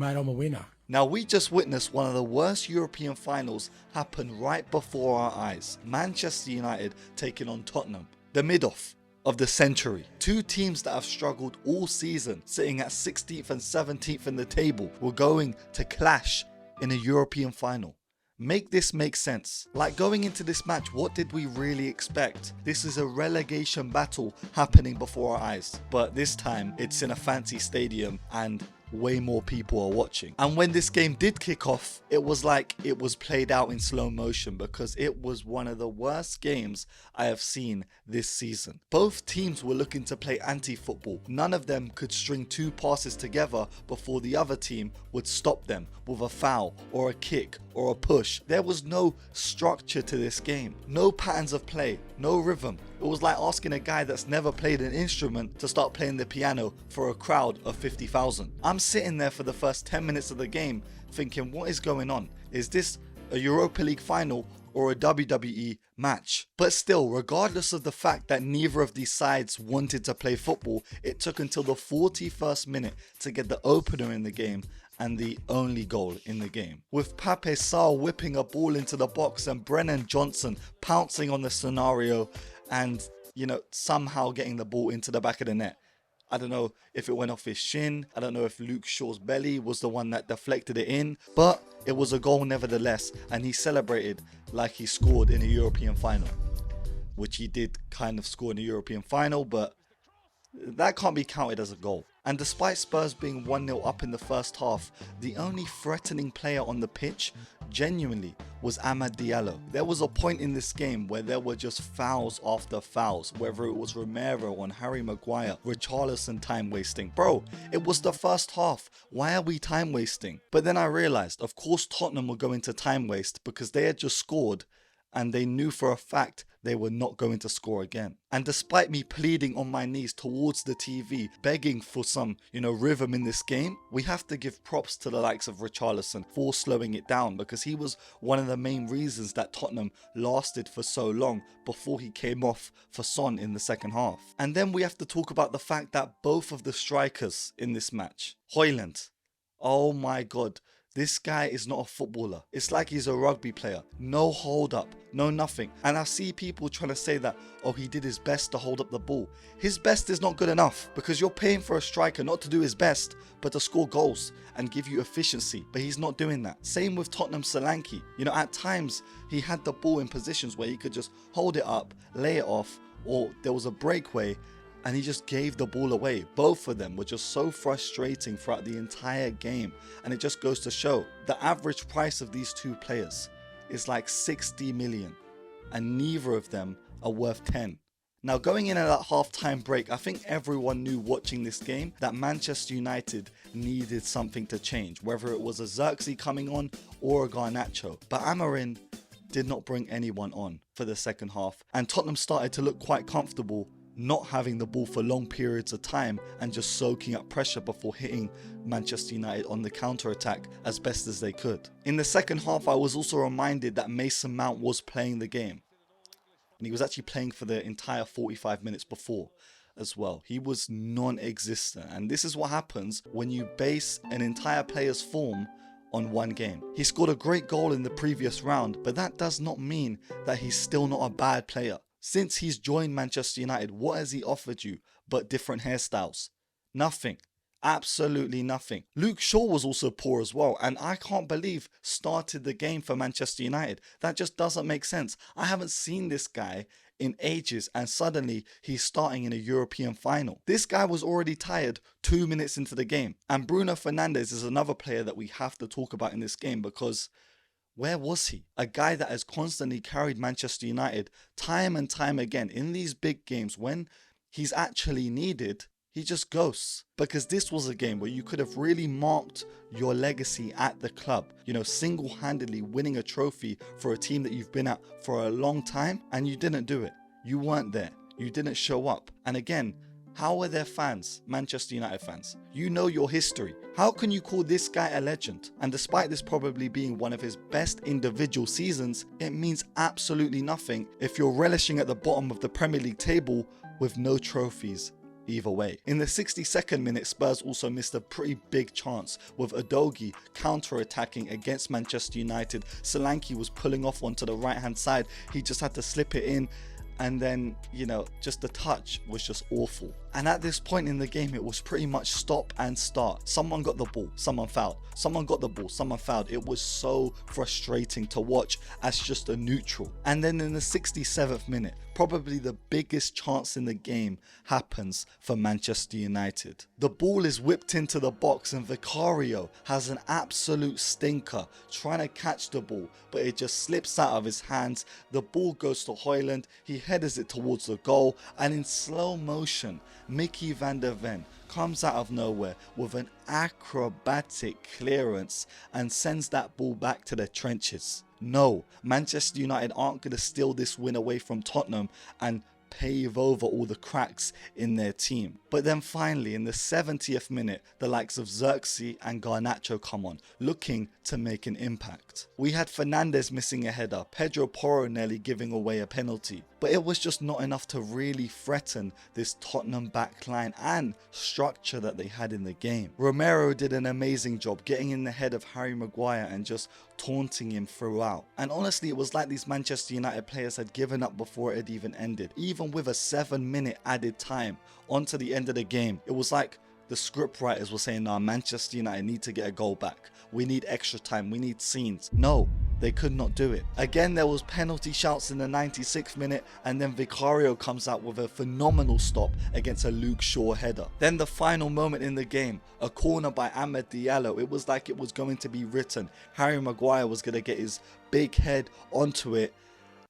Mate, I'm a winner. Now, we just witnessed one of the worst European finals happen right before our eyes. Manchester United taking on Tottenham. The mid-off of the century. Two teams that have struggled all season, sitting at 16th and 17th in the table, were going to clash in a European final. Make this make sense. Like, going into this match, what did we really expect? This is a relegation battle happening before our eyes. But this time, it's in a fancy stadium and way more people are watching. And when this game did kick off, it was like it was played out in slow motion, because it was one of the worst games I have seen this season. Both teams were looking to play anti-football. None of them could string two passes together before the other team would stop them with a foul or a kick or a push. There was no structure to this game. No patterns of play, no rhythm. It was like asking a guy that's never played an instrument to start playing the piano for a crowd of 50,000. I'm sitting there for the first 10 minutes of the game thinking, what is going on? Is this a Europa League final or a WWE match? But still, regardless of the fact that neither of these sides wanted to play football, it took until the 41st minute to get the opener in the game and the only goal in the game. With Pape Sarr whipping a ball into the box and Brennan Johnson pouncing on the scenario and, somehow getting the ball into the back of the net. I don't know if it went off his shin. I don't know if Luke Shaw's belly was the one that deflected it in, but it was a goal nevertheless, and he celebrated like he scored in a European final, which he did kind of score in a European final, but that can't be counted as a goal. And despite Spurs being 1-0 up in the first half, the only threatening player on the pitch genuinely was Amad Diallo. There was a point in this game where there were just fouls after fouls, whether it was Romero on Harry Maguire, Richarlison time wasting. Bro, it was the first half. Why are we time wasting? But then I realized, of course Tottenham were going to time waste because they had just scored and they knew for a fact they were not going to score again. And despite me pleading on my knees towards the TV, begging for some, rhythm in this game, we have to give props to the likes of Richarlison for slowing it down, because he was one of the main reasons that Tottenham lasted for so long before he came off for Son in the second half. And then we have to talk about the fact that both of the strikers in this match, Højlund, oh my god, this guy is not a footballer. It's like he's a rugby player. No hold up, no nothing. And I see people trying to say that, oh, he did his best to hold up the ball. His best is not good enough, because you're paying for a striker not to do his best, but to score goals and give you efficiency. But he's not doing that. Same with Tottenham Solanke. At times he had the ball in positions where he could just hold it up, lay it off, or there was a breakaway and he just gave the ball away. Both of them were just so frustrating throughout the entire game, and it just goes to show the average price of these two players is like 60 million, and neither of them are worth 10. Now, going in at that half-time break, I think everyone knew watching this game that Manchester United needed something to change, whether it was a Xerxes coming on or a Garnacho. But Amorim did not bring anyone on for the second half, and Tottenham started to look quite comfortable not having the ball for long periods of time and just soaking up pressure before hitting Manchester United on the counter-attack as best as they could. In the second half, I was also reminded that Mason Mount was playing the game, and he was actually playing for the entire 45 minutes before as well. He was non-existent, and this is what happens when you base an entire player's form on one game. He scored a great goal in the previous round, but that does not mean that he's still not a bad player. Since he's joined Manchester United, what has he offered you but different hairstyles? Nothing. Absolutely nothing. Luke Shaw was also poor as well, and I can't believe started the game for Manchester United. That just doesn't make sense. I haven't seen this guy in ages, and suddenly he's starting in a European final. This guy was already tired 2 minutes into the game. And Bruno Fernandes is another player that we have to talk about in this game, because where was he? A guy that has constantly carried Manchester United time and time again in these big games. When he's actually needed, he just ghosts. Because this was a game where you could have really marked your legacy at the club. Single-handedly winning a trophy for a team that you've been at for a long time, and you didn't do it. You weren't there. You didn't show up. And again, how are their fans, Manchester United fans? You know your history. How can you call this guy a legend? And despite this probably being one of his best individual seasons, it means absolutely nothing if you're relishing at the bottom of the Premier League table with no trophies either way. In the 62nd minute, Spurs also missed a pretty big chance with Udogie counter-attacking against Manchester United. Solanke was pulling off onto the right hand side. He just had to slip it in, and then, you know, just the touch was just awful. And at this point in the game, it was pretty much stop and start. Someone got the ball, someone fouled. Someone got the ball, someone fouled. It was so frustrating to watch as just a neutral. And then in the 67th minute, probably the biggest chance in the game happens for Manchester United. The ball is whipped into the box and Vicario has an absolute stinker trying to catch the ball, but it just slips out of his hands. The ball goes to Højlund, he headers it towards the goal, and in slow motion, Mickey van der Ven comes out of nowhere with an acrobatic clearance and sends that ball back to the trenches. No, Manchester United aren't going to steal this win away from Tottenham and pave over all the cracks in their team. But then finally, in the 70th minute, the likes of Xerxes and Garnacho come on, looking to make an impact. We had Fernandes missing a header, Pedro Porro nearly giving away a penalty, but it was just not enough to really threaten this Tottenham backline and structure that they had in the game. Romero did an amazing job getting in the head of Harry Maguire and just taunting him throughout. And honestly, it was like these Manchester United players had given up before it had even ended. Even with a 7-minute added time onto the end of the game, it was like the script writers were saying, nah, Manchester United need to get a goal back. We need extra time. We need scenes. No, they could not do it. Again, there was penalty shouts in the 96th minute, and then Vicario comes out with a phenomenal stop against a Luke Shaw header. Then the final moment in the game, a corner by Amad Diallo. It was like it was going to be written. Harry Maguire was going to get his big head onto it,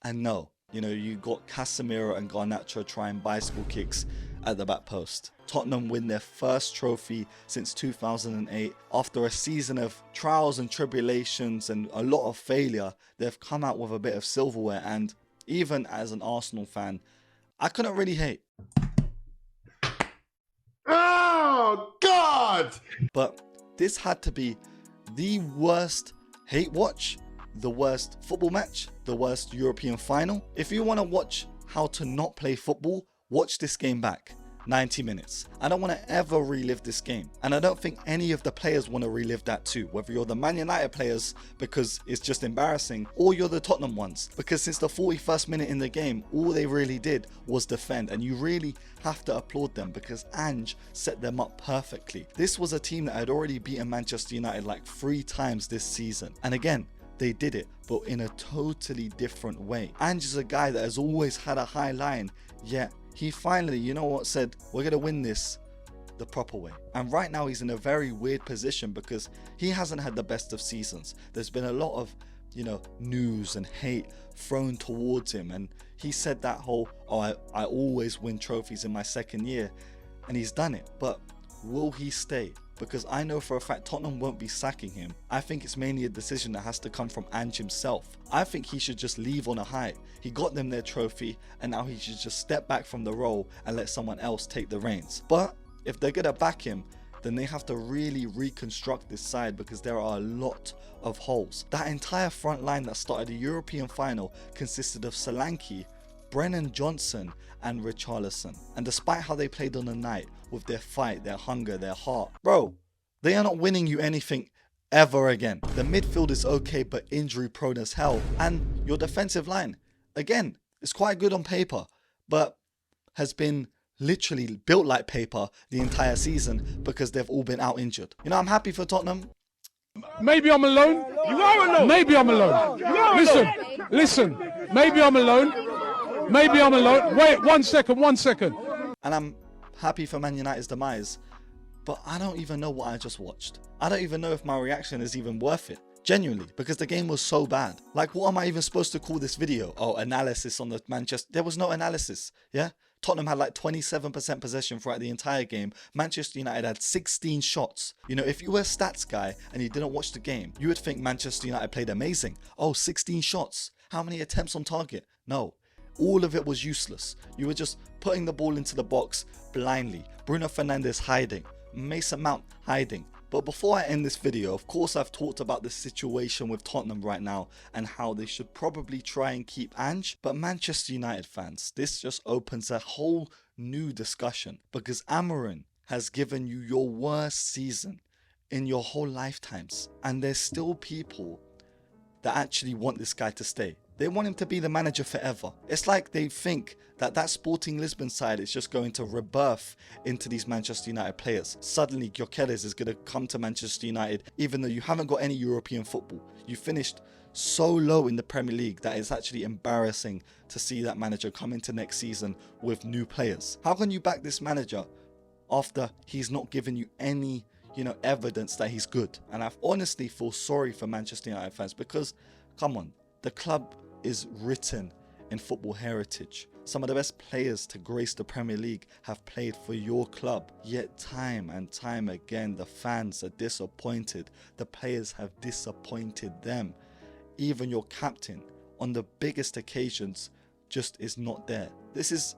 and no. You know, you got Casemiro and Garnacho trying bicycle kicks at the back post. Tottenham win their first trophy since 2008. After a season of trials and tribulations and a lot of failure, they've come out with a bit of silverware, and even as an Arsenal fan, I couldn't really hate. Oh, God! But this had to be the worst hate watch, the worst football match, the worst European final. If you want to watch how to not play football, watch this game back. 90 minutes. I don't want to ever relive this game, and I don't think any of the players want to relive that too, whether you're the Man United players because it's just embarrassing, or you're the Tottenham ones, because since the 41st minute in the game, all they really did was defend, and you really have to applaud them because Ange set them up perfectly. This was a team that had already beaten Manchester United like 3 times this season, and again, they did it, but in a totally different way. Ange is a guy that has always had a high line, yet he finally, you know what, said, we're going to win this the proper way. And right now he's in a very weird position because he hasn't had the best of seasons. There's been a lot of, you know, news and hate thrown towards him. And he said that whole, oh, I always win trophies in my second year. And he's done it. But will he stay? Because I know for a fact Tottenham won't be sacking him. I think it's mainly a decision that has to come from Ange himself. I think he should just leave on a high. He got them their trophy, and now he should just step back from the role and let someone else take the reins. But if they're gonna back him, then they have to really reconstruct this side because there are a lot of holes. That entire front line that started the European final consisted of Solanke, Brennan Johnson and Richarlison. And despite how they played on the night, with their fight, their hunger, their heart, bro, they are not winning you anything ever again. The midfield is okay, but injury prone as hell. And your defensive line, again, is quite good on paper, but has been literally built like paper the entire season because they've all been out injured. You know, I'm happy for Tottenham. Maybe I'm alone. You are alone. Maybe I'm alone. You are listen. Maybe I'm alone. Maybe I'm alone. Wait, 1 second. And I'm happy for Man United's demise, but I don't even know what I just watched. I don't even know if my reaction is even worth it. Genuinely, because the game was so bad. Like, what am I even supposed to call this video? Oh, analysis on the Manchester. There was no analysis, yeah? Tottenham had like 27% possession throughout the entire game. Manchester United had 16 shots. You know, if you were a stats guy and you didn't watch the game, you would think Manchester United played amazing. Oh, 16 shots. How many attempts on target? No. All of it was useless. You were just putting the ball into the box blindly. Bruno Fernandes hiding. Mason Mount hiding. But before I end this video, of course I've talked about the situation with Tottenham right now and how they should probably try and keep Ange. But Manchester United fans, this just opens a whole new discussion, because Amorim has given you your worst season in your whole lifetimes, and there's still people that actually want this guy to stay. They want him to be the manager forever. It's like they think that that Sporting Lisbon side is just going to rebirth into these Manchester United players. Suddenly, Gyökeres is going to come to Manchester United, even though you haven't got any European football. You finished so low in the Premier League that it's actually embarrassing to see that manager come into next season with new players. How can you back this manager after he's not given you any, evidence that he's good? And I honestly feel sorry for Manchester United fans, because, come on, the club is written in football heritage. Some of the best players to grace the Premier League have played for your club. Yet time and time again, the fans are disappointed. The players have disappointed them. Even your captain, on the biggest occasions, just is not there. This is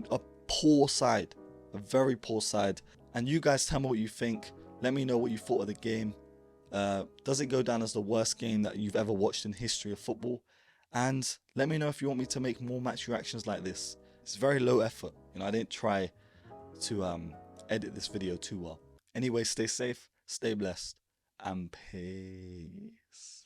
a poor side, a very poor side. And you guys tell me what you think. Let me know what you thought of the game. Does it go down as the worst game that you've ever watched in history of football? And let me know if you want me to make more match reactions like this. It's very low effort. I didn't try to edit this video too well. Anyway, stay safe, stay blessed, and peace.